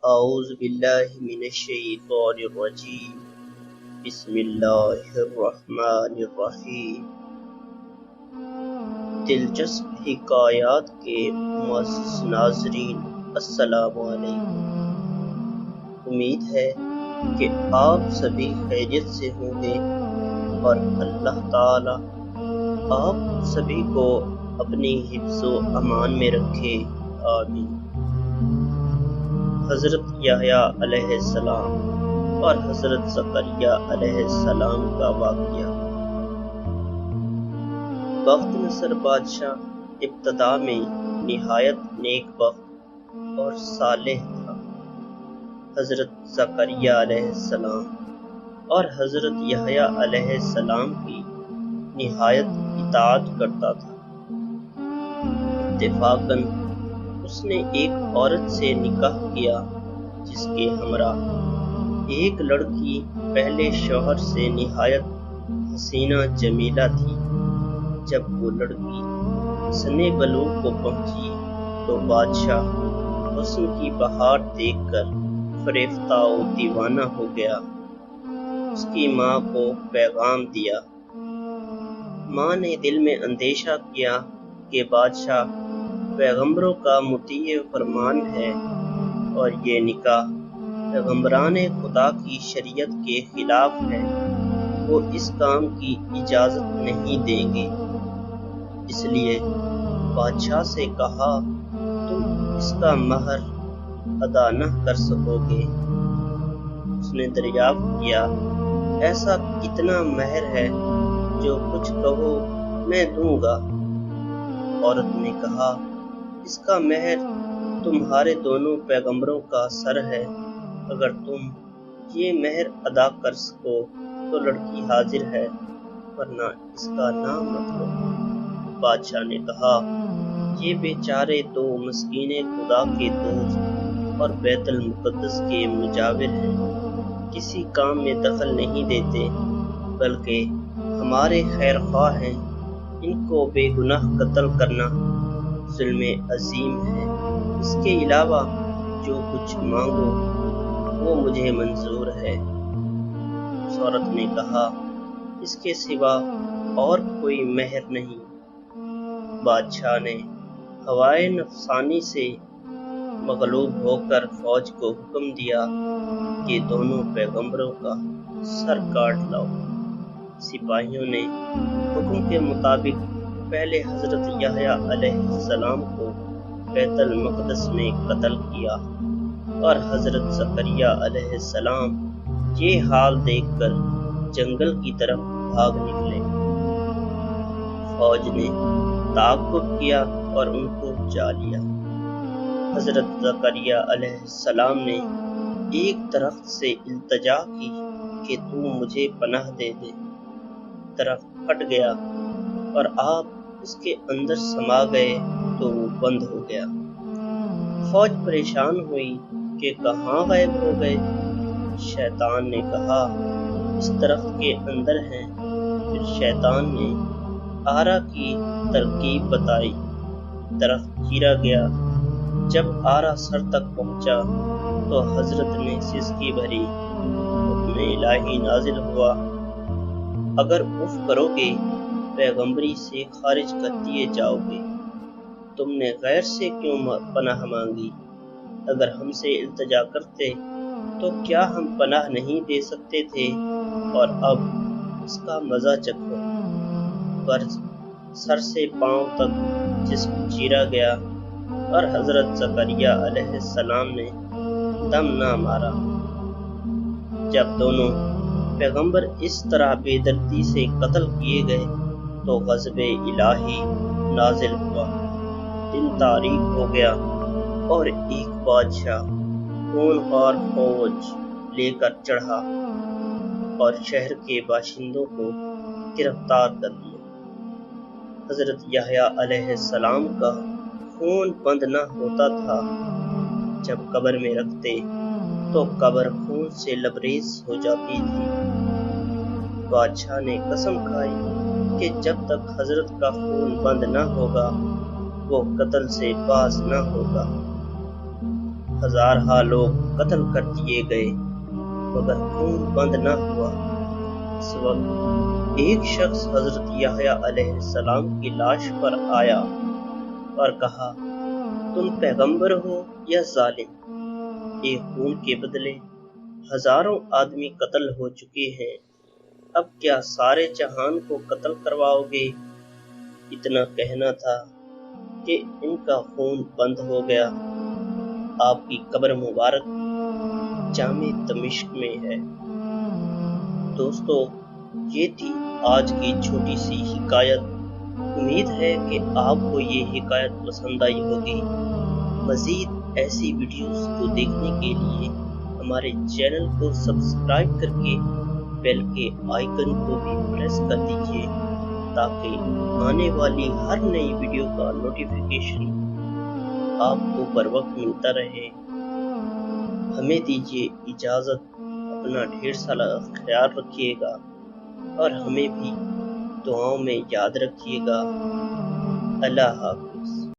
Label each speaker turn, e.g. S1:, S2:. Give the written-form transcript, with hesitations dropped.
S1: اعوذ باللہ من الشیطان الرجیم بسم اللہ الرحمن الرحیم۔ دلچسپ حکایات کے معزز ناظرین، السلام علیکم۔ امید ہے کہ آپ سبھی خیریت سے ہوں گے اور اللہ تعالی آپ سبھی کو اپنی حفظ و امان میں رکھے، آمین۔ حضرت یحییٰ علیہ السلام اور حضرت زکریا علیہ السلام کا واقعہ۔ بخت نصر بادشاہ ابتدا میں نہایت نیک بخت اور صالح تھا۔ حضرت زکریا علیہ السلام اور حضرت یحییٰ علیہ السلام کی نہایت اطاعت کرتا تھا۔ اتفاقاً اس نے ایک عورت سے نکاح کیا جس کے ہمراہ ایک لڑکی پہلے شوہر سے نہایت حسینہ جمیلہ تھی۔ جب وہ لڑکی سن بلوغ کو پہنچی تو بادشاہ حسن کی بہار دیکھ کر فریفتہ و دیوانہ ہو گیا۔ اس کی ماں کو پیغام دیا۔ ماں نے دل میں اندیشہ کیا کہ بادشاہ پیغمبروں کا مطیع فرمان ہے اور یہ نکاح پیغمبران خدا کی شریعت کے خلاف ہے، وہ اس کام کی اجازت نہیں دیں گے۔ اس لیے بادشاہ سے کہا، تم اس کا مہر ادا نہ کر سکو گے۔ اس نے دریافت کیا، ایسا کتنا مہر ہے جو کچھ کہو میں دوں گا۔ عورت نے کہا، اس کا مہر تمہارے دونوں پیغمبروں کا سر ہے۔ اگر تم یہ مہر ادا کر سکو تو لڑکی حاضر ہے، ورنہ اس کا نام مت لو۔ بادشاہ نے کہا، یہ بیچارے دو مسکین خدا کے دوست اور بیت المقدس کے مجاور ہیں، کسی کام میں دخل نہیں دیتے بلکہ ہمارے خیر خواہ ہیں۔ ان کو بے گناہ قتل کرنا ظلم عظیم ہے۔ اس کے علاوہ جو کچھ مانگو وہ مجھے منظور ہے۔ اس عورت نے کہا، اس کے سوا اور کوئی مہر نہیں۔ بادشاہ نے ہوائے نفسانی سے مغلوب ہو کر فوج کو حکم دیا کہ دونوں پیغمبروں کا سر کاٹ لاؤ۔ سپاہیوں نے حکم کے مطابق پہلے حضرت یحییٰ علیہ السلام کو بیت المقدس میں قتل کیا اور حضرت زکریا علیہ السلام یہ حال دیکھ کر جنگل کی طرف بھاگ نکلے۔ فوج نے تعاقب کیا اور ان کو جا لیا۔ حضرت زکریا علیہ السلام نے ایک درخت سے التجا کی کہ تو مجھے پناہ دے دے۔ درخت پھٹ گیا اور آپ اس کے اندر سما گئے تو وہ بند ہو گیا۔ فوج پریشان ہوئی کہ کہاں غائب ہو گئے۔ شیطان نے کہا، اس درخت کے اندر ہیں۔ پھر شیطان نے آرا کی ترکیب بتائی۔ درخت چیرا گیا۔ جب آرا سر تک پہنچا تو حضرت نے سسکی بھری۔ حکم الہی نازل ہوا، اگر اف کرو گے پیغمبری سے خارج کر دیے جاؤ گے۔ تم نے غیر سے کیوں پناہ مانگی؟ اگر ہم سے التجا کرتے تو کیا ہم پناہ نہیں دے سکتے تھے؟ اور اب اس کا مزہ چکھو۔ پر سر سے پاؤں تک جسم چیرا گیا اور حضرت زکریا علیہ السلام نے دم نہ مارا۔ جب دونوں پیغمبر اس طرح بے دردی سے قتل کیے گئے تو غضب الہی نازل ہوا۔ دن تاریک ہو گیا اور ایک بادشاہ خونخوار فوج لے کر چڑھا اور شہر کے باشندوں کو گرفتار کر لیا۔ حضرت یحییٰ علیہ السلام کا خون بند نہ ہوتا تھا۔ جب قبر میں رکھتے تو قبر خون سے لبریز ہو جاتی تھی۔ بادشاہ نے قسم کھائی کہ جب تک حضرت کا خون بند نہ ہوگا وہ قتل سے باز نہ ہوگا۔ ہزارہ لوگ قتل کر دیے گئے مگر خون بند نہ ہوا۔ اس وقت ایک شخص حضرت یحییٰ علیہ السلام کی لاش پر آیا اور کہا، تم پیغمبر ہو یا ظالم؟ ایک خون کے بدلے ہزاروں آدمی قتل ہو چکے ہیں، اب کیا سارے جہان کو قتل کرواؤ گے؟ اتنا کہنا تھا کہ ان کا خون بند ہو گیا۔ آپ کی قبر مبارک جامع دمشق میں ہے۔ دوستو، یہ تھی آج کی چھوٹی سی حکایت۔ امید ہے کہ آپ کو یہ حکایت پسند آئی ہوگی۔ مزید ایسی ویڈیوز کو دیکھنے کے لیے ہمارے چینل کو سبسکرائب کر کے بیل کے آئیکن کو بھی پریس کر دیجیے تاکہ آنے والی ہر نئی ویڈیو کا نوٹیفیکیشن آپ کو بر وقت ملتا رہے۔ ہمیں دیجیے اجازت، اپنا ڈھیر سارا خیال رکھیے گا اور ہمیں بھی دعاؤں میں یاد رکھیے گا۔ اللہ حافظ۔